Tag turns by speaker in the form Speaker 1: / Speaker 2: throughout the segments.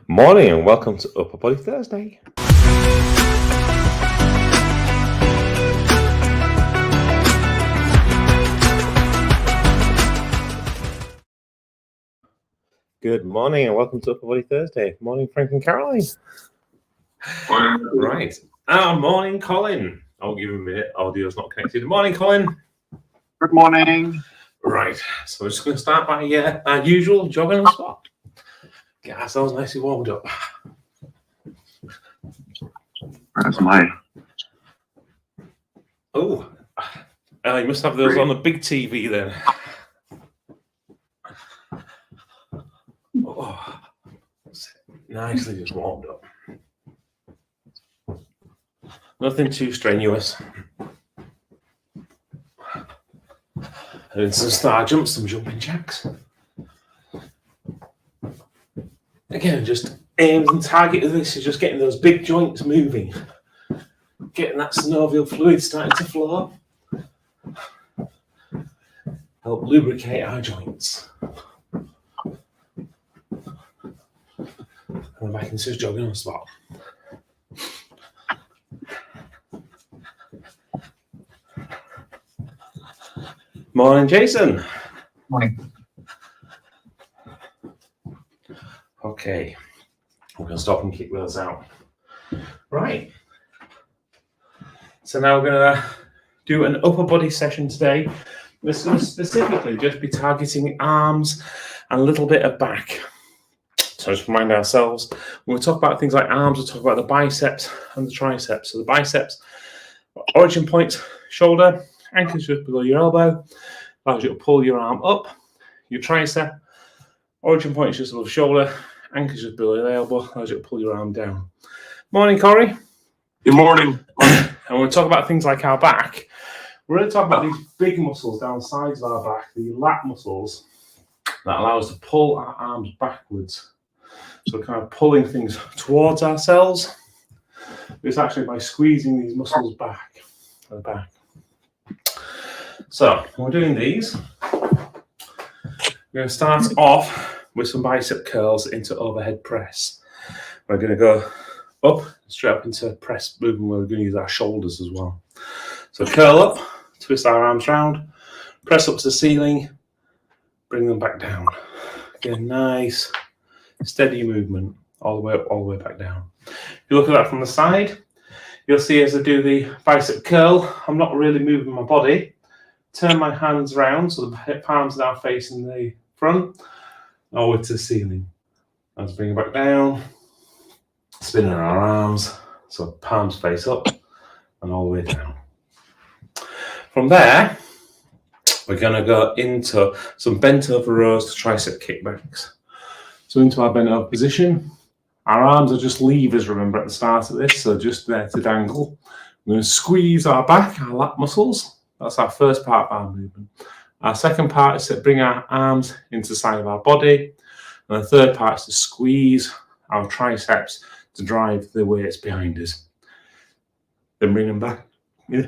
Speaker 1: Morning and welcome to Upper Body Thursday. Good morning and welcome to Upper Body Thursday. Morning, Frank and Caroline. Right. Morning, Colin. I'll give him a minute. Audio's not connected. Morning, Colin.
Speaker 2: Good morning.
Speaker 1: Right. So we're just going to start by our usual jogging on the spot. Get ourselves nicely warmed up.
Speaker 2: That's mine.
Speaker 1: Oh, you must have those on the big TV then. Oh, nicely just warmed up. Nothing too strenuous. Doing some star jumps, some jumping jacks. Again, just aim and target of this is just getting those big joints moving. Getting that synovial fluid starting to flow. Help lubricate our joints. And I'm back into just jogging on the spot. Morning, Jason.
Speaker 2: Morning.
Speaker 1: Okay, we're going to stop and kick those out. Right. So now we're going to do an upper body session today. We're going to specifically just be targeting arms and a little bit of back. So just remind ourselves, when we talk about things like arms, we'll talk about the biceps and the triceps. So the biceps, origin point, shoulder, ankles just below your elbow, allows you to pull your arm up. Your tricep, origin point is just above shoulder, ankles just below your elbow, allows you to pull your arm down. Morning, Corey.
Speaker 2: Good morning.
Speaker 1: And when we talk about things like our back, we're going to talk about these big muscles down the sides of our back, the lat muscles, that allow us to pull our arms backwards. So we're kind of pulling things towards ourselves. It's actually by squeezing these muscles back at the back. So when we're doing these, we're going to start off with some bicep curls into overhead press. We're going to go up, straight up into press movement where we're going to use our shoulders as well. So curl up, twist our arms round, press up to the ceiling, bring them back down. Again, nice, steady movement all the way up, all the way back down. If you look at that from the side, you'll see as I do the bicep curl, I'm not really moving my body. Turn my hands round so the palms are now facing the front, over to the ceiling. Let's bring it back down, spinning our arms, so palms face up and all the way down. From there, we're going to go into some bent over rows to tricep kickbacks. So into our bent over position, our arms are just levers, remember, at the start of this, so just there to dangle. We're going to squeeze our back, our lat muscles. That's our first part of our movement. Our second part is to bring our arms into the side of our body. And the third part is to squeeze our triceps to drive the weights behind us. Then bring them back. Yeah.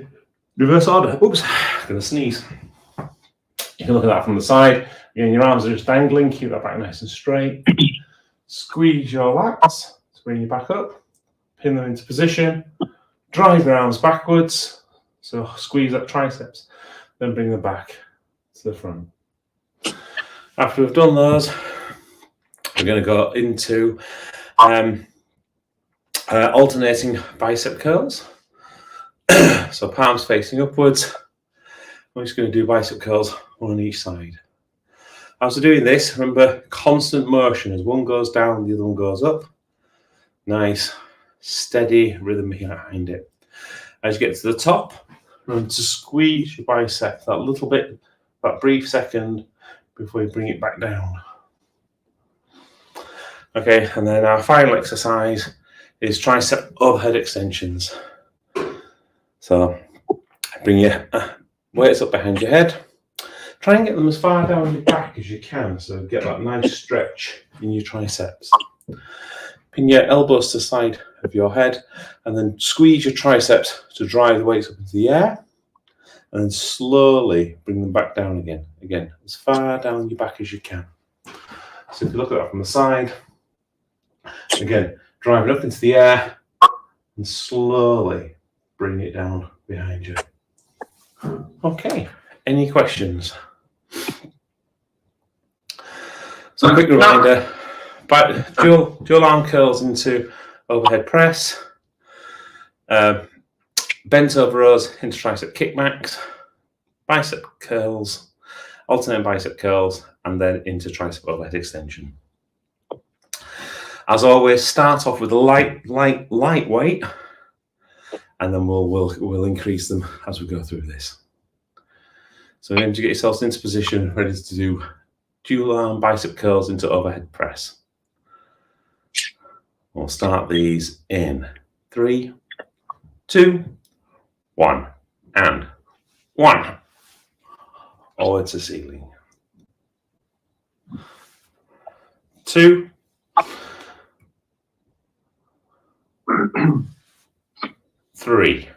Speaker 1: Reverse order. Oops, gonna sneeze. You can look at that from the side. Again, your arms are just dangling. Keep that back nice and straight. Squeeze your lats to bring you back up. Pin them into position. Drive your arms backwards. So squeeze that triceps. Then bring them back to the front. After we've done those, we're going to go into alternating bicep curls. So palms facing upwards. We're just going to do bicep curls, one on each side. As we're doing this, remember constant motion. As one goes down, the other one goes up. Nice, steady rhythm behind it. As you get to the top, remember to squeeze your bicep that little bit, that brief second before you bring it back down. Okay, and then our final exercise is tricep overhead extensions. So bring your weights up behind your head. Try and get them as far down your back as you can, so get that nice stretch in your triceps. Pin your elbows to the side of your head and then squeeze your triceps to drive the weights up into the air. And then slowly bring them back down again. Again, as far down your back as you can. So if you look at that from the side, Again, drive it up into the air and slowly bring it down behind you. Okay, any questions? So a quick reminder, dual arm curls into overhead press, bent over rows into tricep kickbacks, bicep curls, alternate bicep curls, and then into tricep overhead extension. As always, start off with a light weight, and then we'll increase them as we go through this. So aim to get yourselves into position, ready to do dual arm bicep curls into overhead press. We'll start these in 3, 2, 1, and 1. Forward to ceiling. 2, 3,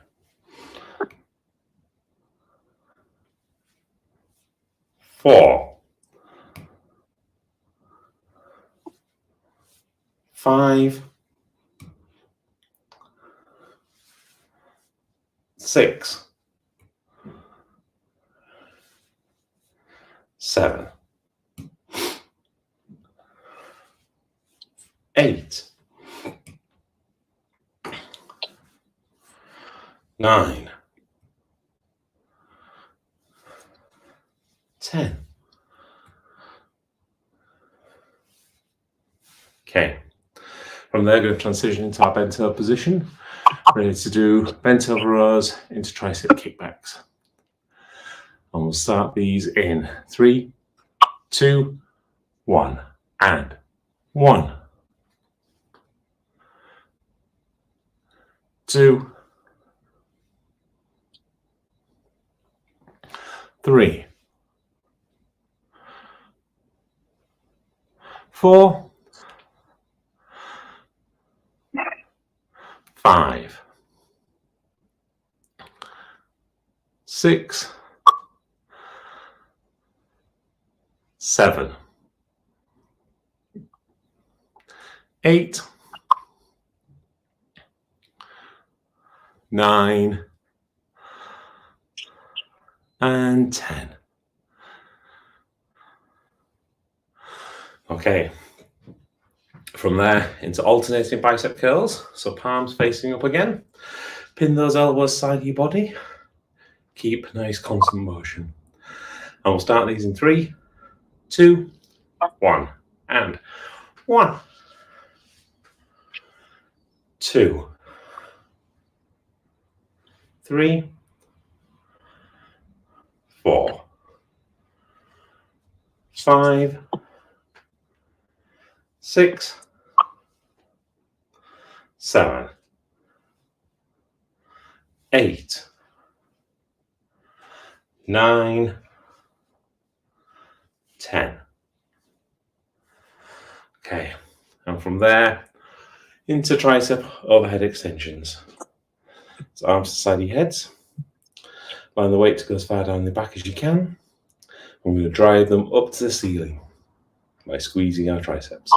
Speaker 1: 4, 5, 6, 7, 8, 9, 10. Okay. From there, going to transition into our bent over position. Ready to do bent over rows into tricep kickbacks. And we'll start these in 3, 2, 1, and 1, 2, 3, 4, 5, 6, 7, 8, 9, and 10. Okay. From there into alternating bicep curls. So palms facing up again. Pin those elbows side of your body. Keep nice constant motion. And we'll start these in 3, 2, 1, and 1, 2, 3, 4, 5, 6, 7, 8, 9, 10. Okay, and from there into tricep overhead extensions. So arms to the side of your heads. Line the weight to go as far down the back as you can. I'm going to drive them up to the ceiling by squeezing our triceps.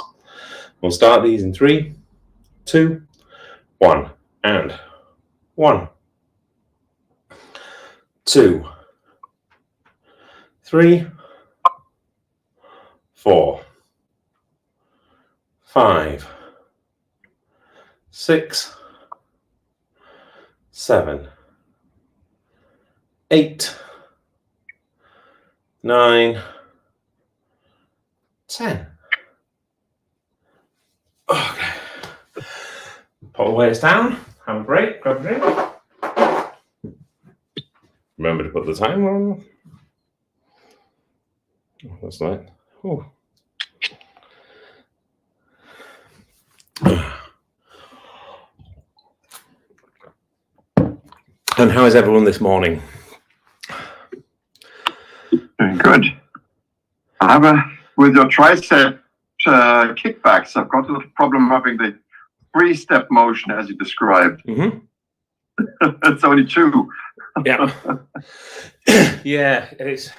Speaker 1: We'll start these in 3, 2, 1, and 1, 2, 3, 4, 5, 6, 7, 8, 9, 10. Okay. Put the weights down, have a break, grab a drink. Remember to put the timer on. Oh, that's right. Oh. And how is everyone this morning?
Speaker 2: Very good. With your tricep kickbacks, I've got a little problem having the 3-step motion as you described.
Speaker 1: Mm-hmm.
Speaker 2: It's only 2.
Speaker 1: Yeah. Yeah, it's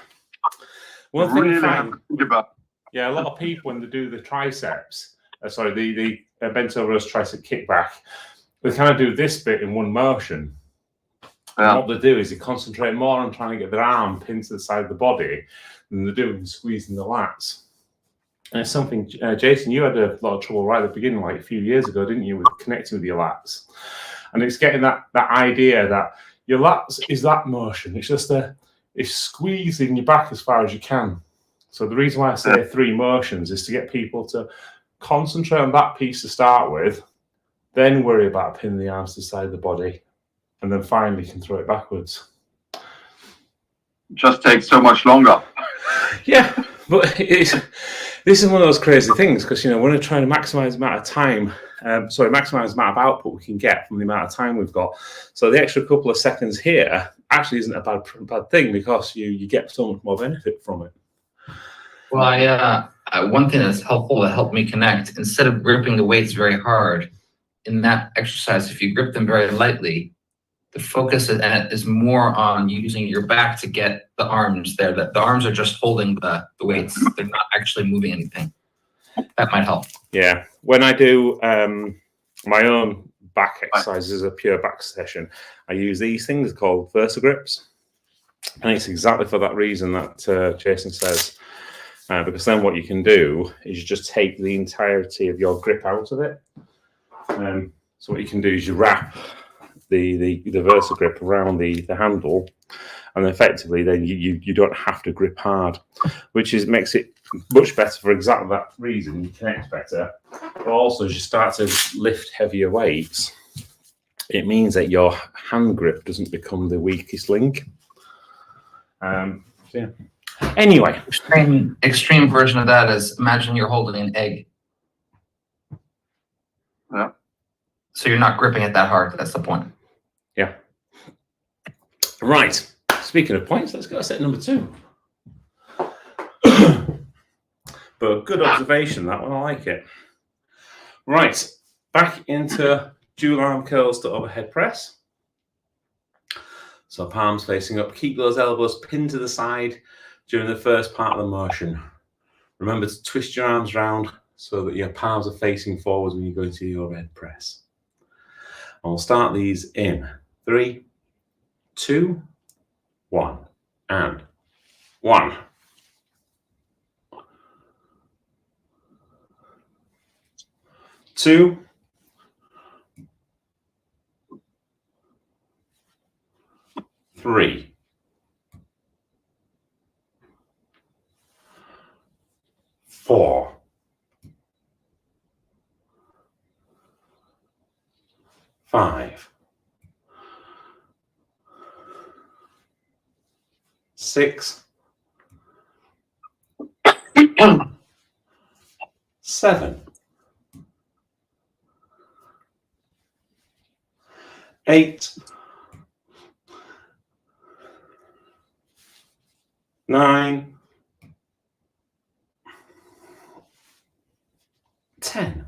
Speaker 1: one thing
Speaker 2: really
Speaker 1: I
Speaker 2: have
Speaker 1: find,
Speaker 2: to think about.
Speaker 1: yeah, a lot of people when they do the triceps, the bent over rows tricep kickback, they kind of do this bit in one motion. And what they do is they concentrate more on trying to get their arm pinned to the side of the body than they're doing squeezing the lats. And it's something, Jason, you had a lot of trouble right at the beginning, like a few years ago, didn't you, with connecting with your lats? And it's getting that idea that your lats is that motion. It's just it's squeezing your back as far as you can. So the reason why I say 3 motions is to get people to concentrate on that piece to start with, then worry about pinning the arms to the side of the body, and then finally can throw it backwards.
Speaker 2: Just takes so much longer.
Speaker 1: Yeah, but this is one of those crazy things, because we're trying to maximize the amount of time, maximize the amount of output we can get from the amount of time we've got. So the extra couple of seconds here actually isn't a bad thing, because you get so much more benefit from it.
Speaker 3: Well, one thing that's helpful to help me connect, instead of gripping the weights very hard, in that exercise, if you grip them very lightly, the focus is more on using your back to get the arms there. The arms are just holding the weights. They're not actually moving anything. That might help. Yeah.
Speaker 1: When I do my own back exercises, a pure back session, I use these things called VersaGrips. And it's exactly for that reason that Jason says. Because then what you can do is you just take the entirety of your grip out of it. So what you can do is you wrap the VersaGrip around the handle, and effectively then you don't have to grip hard, which makes it much better for exactly that reason. You connect better, but also as you start to lift heavier weights, it means that your hand grip doesn't become the weakest link. Yeah. Anyway,
Speaker 3: extreme version of that is, imagine you're holding an egg.
Speaker 2: Yeah.
Speaker 3: So you're not gripping it that hard. That's the point.
Speaker 1: Yeah. Right. Speaking of points, let's go to set number 2. But good observation, that one. I like it. Right. Back into dual arm curls to overhead press. So palms facing up. Keep those elbows pinned to the side during the first part of the motion. Remember to twist your arms round so that your palms are facing forwards when you go into your overhead press. And we'll start these in 3, 2, 1, and 1. 2, 3, 4, 5, 6, 7, 8, 9, 10.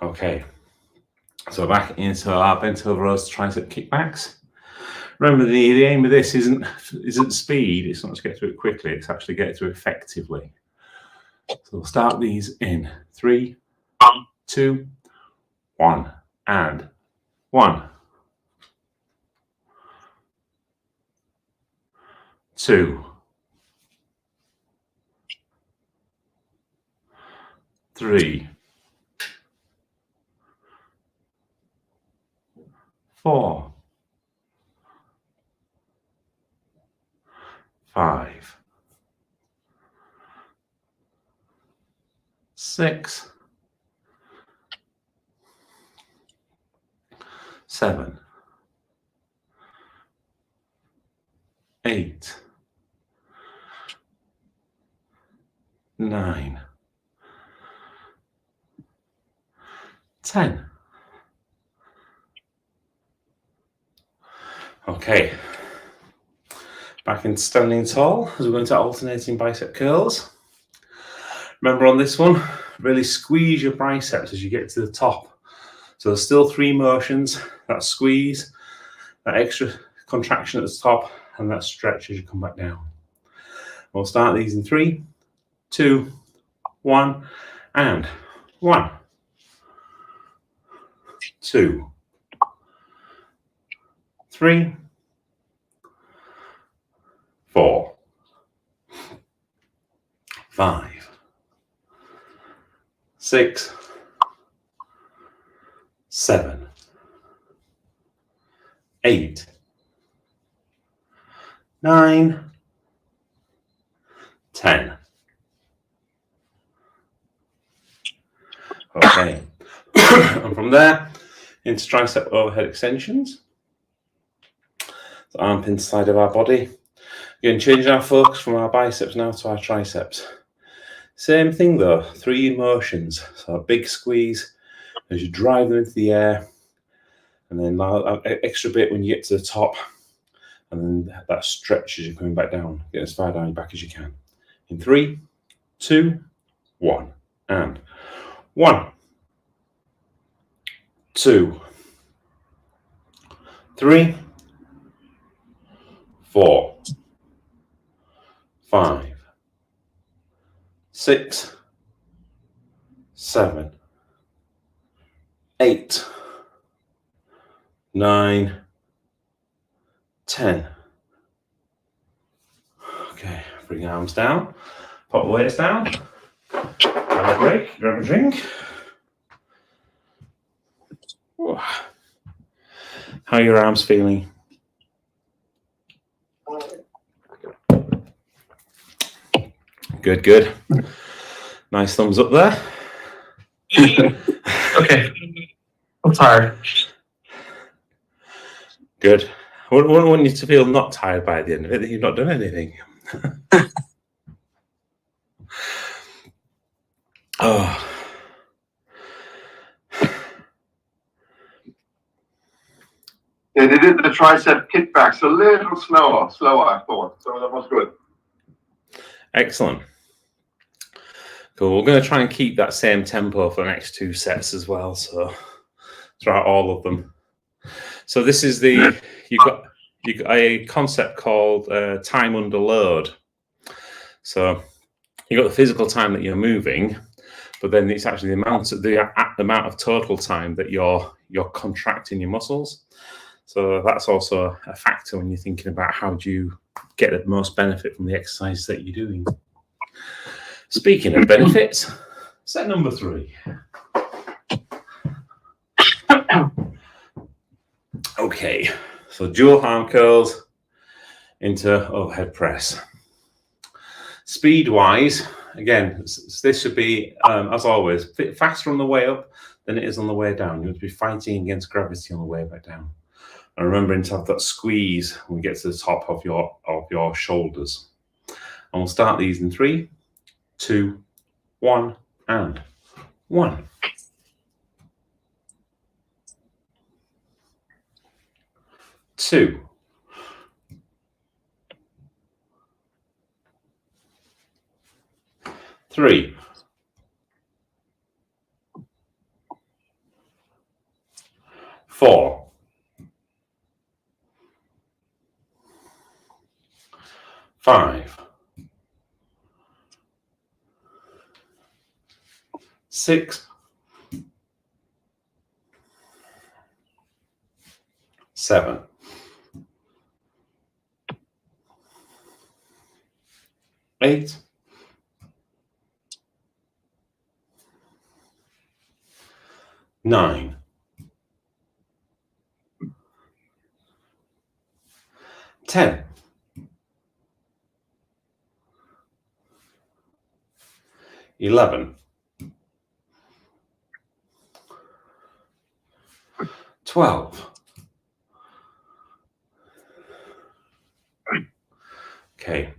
Speaker 1: Okay, so back into our bent over rows tricep kickbacks. Remember, the aim of this isn't speed. It's not to get through it quickly. It's actually get through it effectively. So we'll start these in 3, 2, 1, and 1, 2, 3, 4, 5, 6, 7, 8, 9, 10. Okay, back in standing tall as we're going to alternating bicep curls. Remember on this one, really squeeze your biceps as you get to the top. So there's still 3 motions: that squeeze, that extra contraction at the top, and that stretch as you come back down. We'll start these in 3, 2, 1, and 1, 2, 3, 4, 5, 6, 7, 8, 9, 10. Okay. And from there, into tricep overhead extensions. The arm pin side of our body. Again, changing our focus from our biceps now to our triceps. Same thing though, 3 motions. So a big squeeze as you drive them into the air, and then an extra bit when you get to the top, and then that stretch as you're coming back down. Get as far down your back as you can. In 3, 2, 1, and 1, 2, 3, 4, 5, 6, 7, 8, 9, 10. Okay, bring your arms down, pop the weights down, have a break, grab a drink. How are your arms feeling? Good, good. Nice thumbs up there.
Speaker 3: Okay. I'm tired.
Speaker 1: Good. I wouldn't want you to feel not tired by the end of it, that you've not done anything. Oh.
Speaker 2: Yeah, they did the tricep kickbacks a little slower, I thought. So that was good.
Speaker 1: Excellent. Cool. We're going to try and keep that same tempo for the next 2 sets as well. So try all of them. So this is the you've got a concept called time under load. So you've got the physical time that you're moving, but then it's actually the amount of total time that you're contracting your muscles. So that's also a factor when you're thinking about how do you get the most benefit from the exercise that you're doing. Speaking of benefits, set number 3. Okay, so dual arm curls into overhead press. Speed-wise, again, this should be, as always, a bit faster on the way up than it is on the way down. You want to be fighting against gravity on the way back down. And remembering to have that squeeze when we get to the top of your shoulders. And we'll start these in 3, 2, 1, and 1. 2. 3. 4. 5. 6. 7. 8. 9. 10. 11. 12. Okay.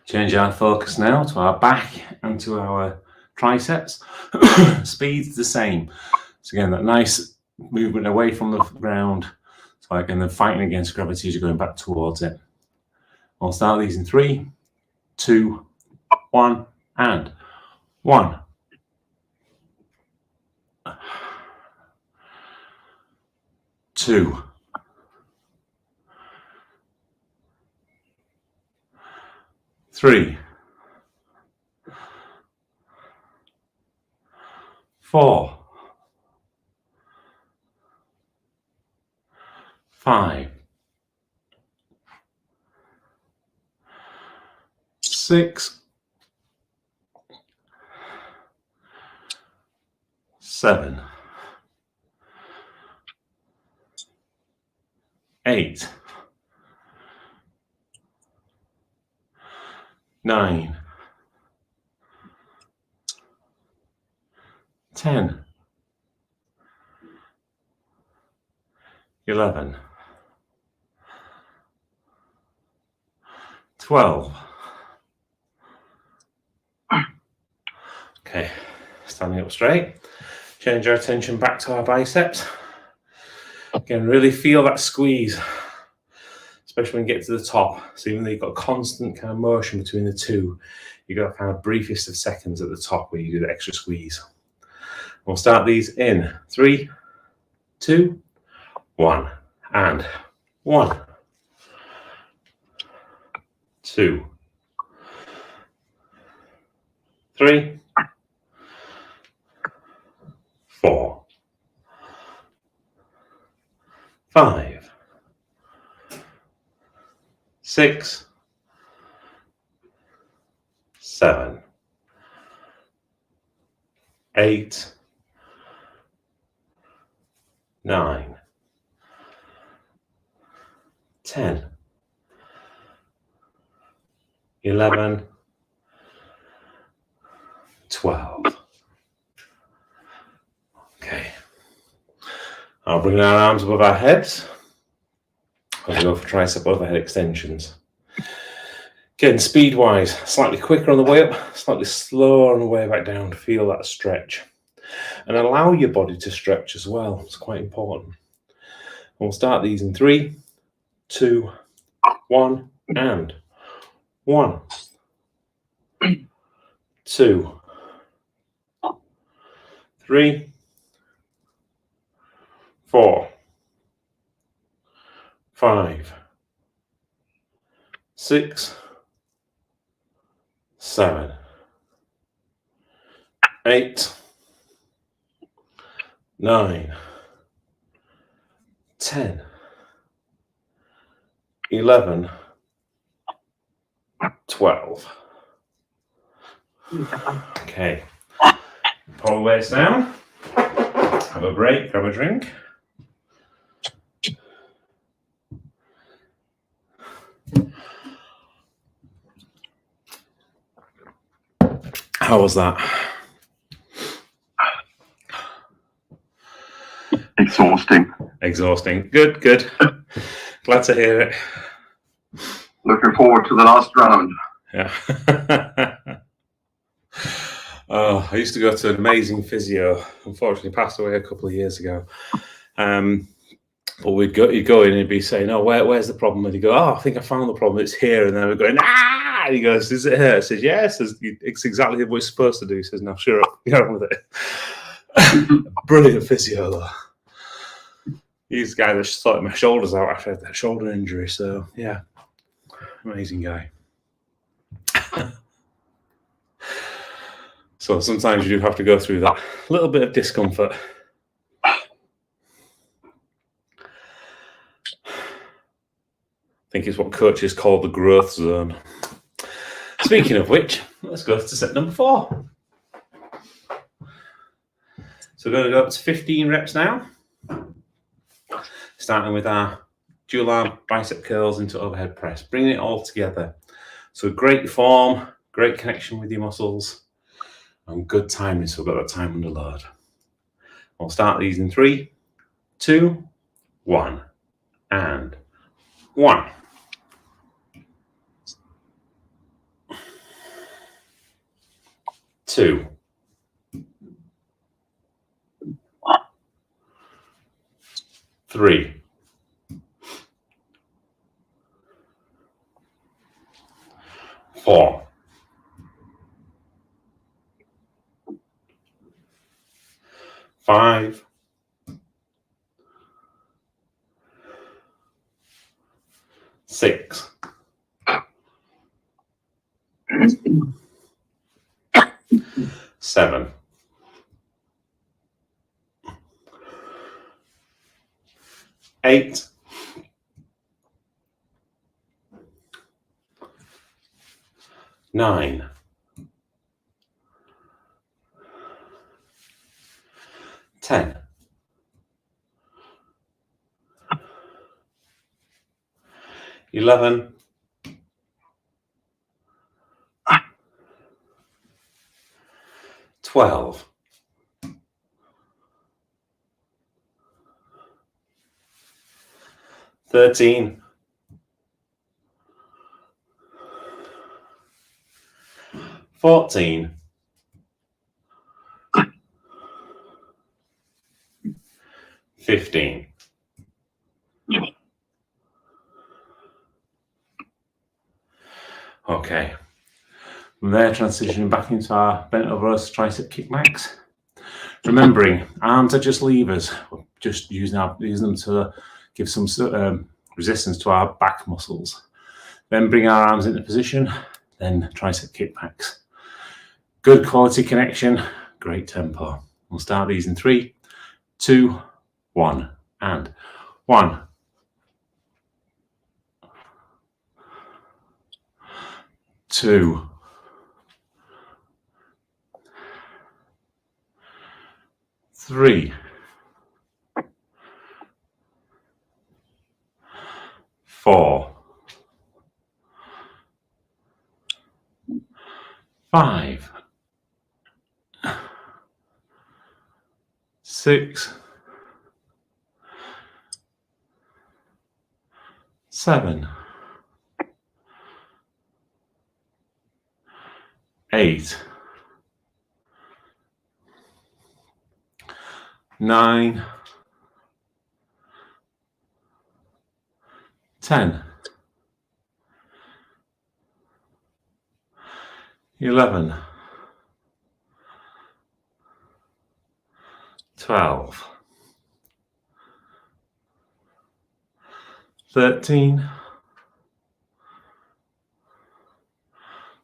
Speaker 1: Change our focus now to our back and to our triceps. Speed's the same. So again, that nice movement away from the ground. So again, then fighting against gravity as you're going back towards it. I'll start these in 3, 2, 1, and 1. 2. 3, 4, 5, 6, 7, 8, 9, 10, 11, 12. Okay, standing up straight. Change our attention back to our biceps. Again, really feel that squeeze, especially when you get to the top. So even though you've got constant kind of motion between the two, you've got kind of briefest of seconds at the top where you do the extra squeeze. We'll start these in 3, 2, 1, and 1, 2, 3, 4, 5, 6, 7, 8, 9, 10, 11, 12. Okay. I'll bring our arms above our heads. I'll go for tricep overhead extensions. Again, speed-wise, slightly quicker on the way up, slightly slower on the way back down to feel that stretch. And allow your body to stretch as well. It's quite important. We'll start these in 3, 2, 1, and 1, 2, 3, 4, 5, 6, 7, 8, 9, 10, 11, 12. Okay. Pull the weights down. Have a break, grab a drink. How was that?
Speaker 2: Exhausting.
Speaker 1: Exhausting. Good, good. Glad to hear it.
Speaker 2: Looking forward to the last round.
Speaker 1: Yeah. Oh, I used to go to an amazing physio. Unfortunately, passed away a couple of years ago. But you'd go in and he'd be saying, "Oh, where's the problem?" And he'd go, "Oh, I think I found the problem. It's here." And then we're going, "Ah!" And he goes, "Is it here?" I says, "Yes." It's exactly what it's supposed to do. He says, "Now, sure, get on with it." Brilliant physio, though. He's the guy that sorted my shoulders out after I had that shoulder injury. So, yeah, amazing guy. So sometimes you do have to go through that little bit of discomfort. I think it's what coaches call the growth zone. Speaking of which, let's go to set number 4. So we're going to go up to 15 reps now. Starting with our dual arm bicep curls into overhead press, bringing it all together. So great form, great connection with your muscles, and good timing, so we've got that time under load. We'll start these in 3, 2, 1, and 1. 2. 3. 4. 5. 6. 7. 8. 9. 10. 11. 12. 13. 14. 15. Okay. From there, transitioning back into our bent over rows tricep kickbacks. Remembering, arms are just levers. We're just using them to give some resistance to our back muscles. Then bring our arms into position, then tricep kickbacks. Good quality connection, great tempo. We'll start these in 3, 2, 1, and 1, 2, 3, 4, 5, 6, 7, 8, 9, 10, 11, 12, 13,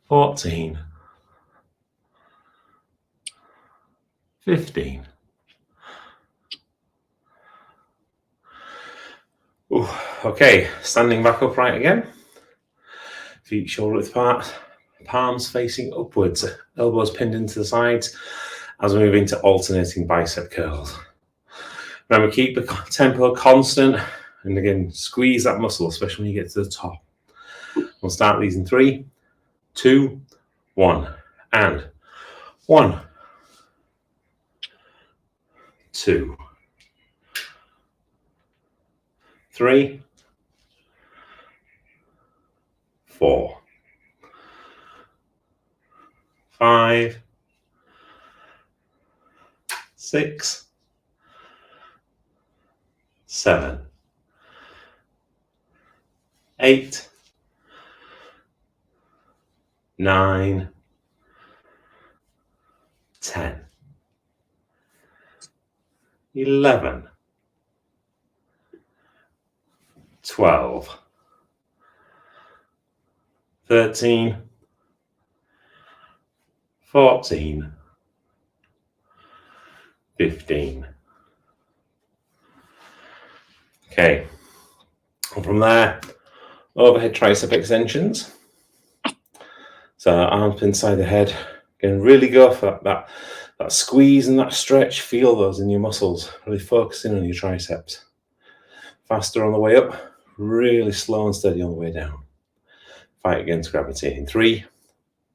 Speaker 1: 14, 15. Ooh, okay, standing back upright again. Feet shoulder width apart, palms facing upwards, elbows pinned into the sides as we move into alternating bicep curls. Remember, keep the tempo constant and again, squeeze that muscle, especially when you get to the top. We'll start these in 3, 2, 1, and 1, 2, 3, 4, 5, 6, 7, 8, 9, 10, 11, 12, 13, 14, 15. Okay, and from there, overhead tricep extensions. So arms inside the head. Again, really go for that squeeze and that stretch. Feel those in your muscles. Really focusing on your triceps. Faster on the way up, really slow and steady on the way down. Fight against gravity in 3,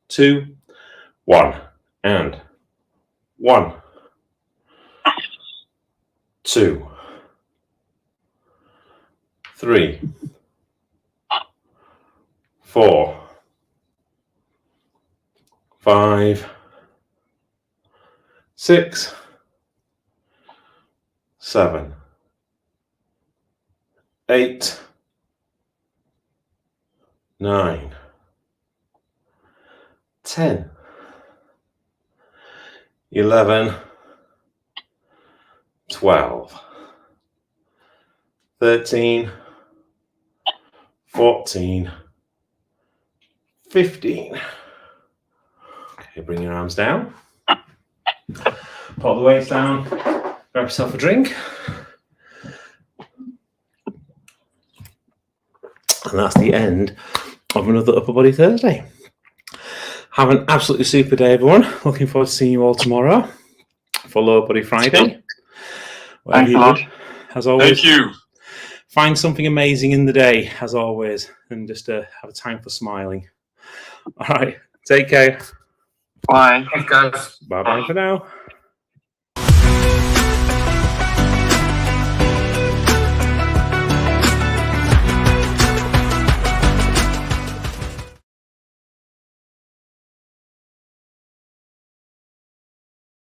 Speaker 1: 2, 1, and 1, 2, 3, 4, 5, 6, 7, 8, 9, 10, 11, 12, 13, 14, 15. Okay, bring your arms down. Put the weights down, grab yourself a drink. And that's the end of another Upper Body Thursday. Have an absolutely super day, everyone. Looking forward to seeing you all tomorrow for Lower Body Friday.
Speaker 2: Thanks a lot.
Speaker 1: As always,
Speaker 4: Thank you.
Speaker 1: find something amazing in the day, as always, and just have a time for smiling. All right, take care.
Speaker 2: Bye.
Speaker 3: Thanks, guys.
Speaker 1: Bye-bye for now.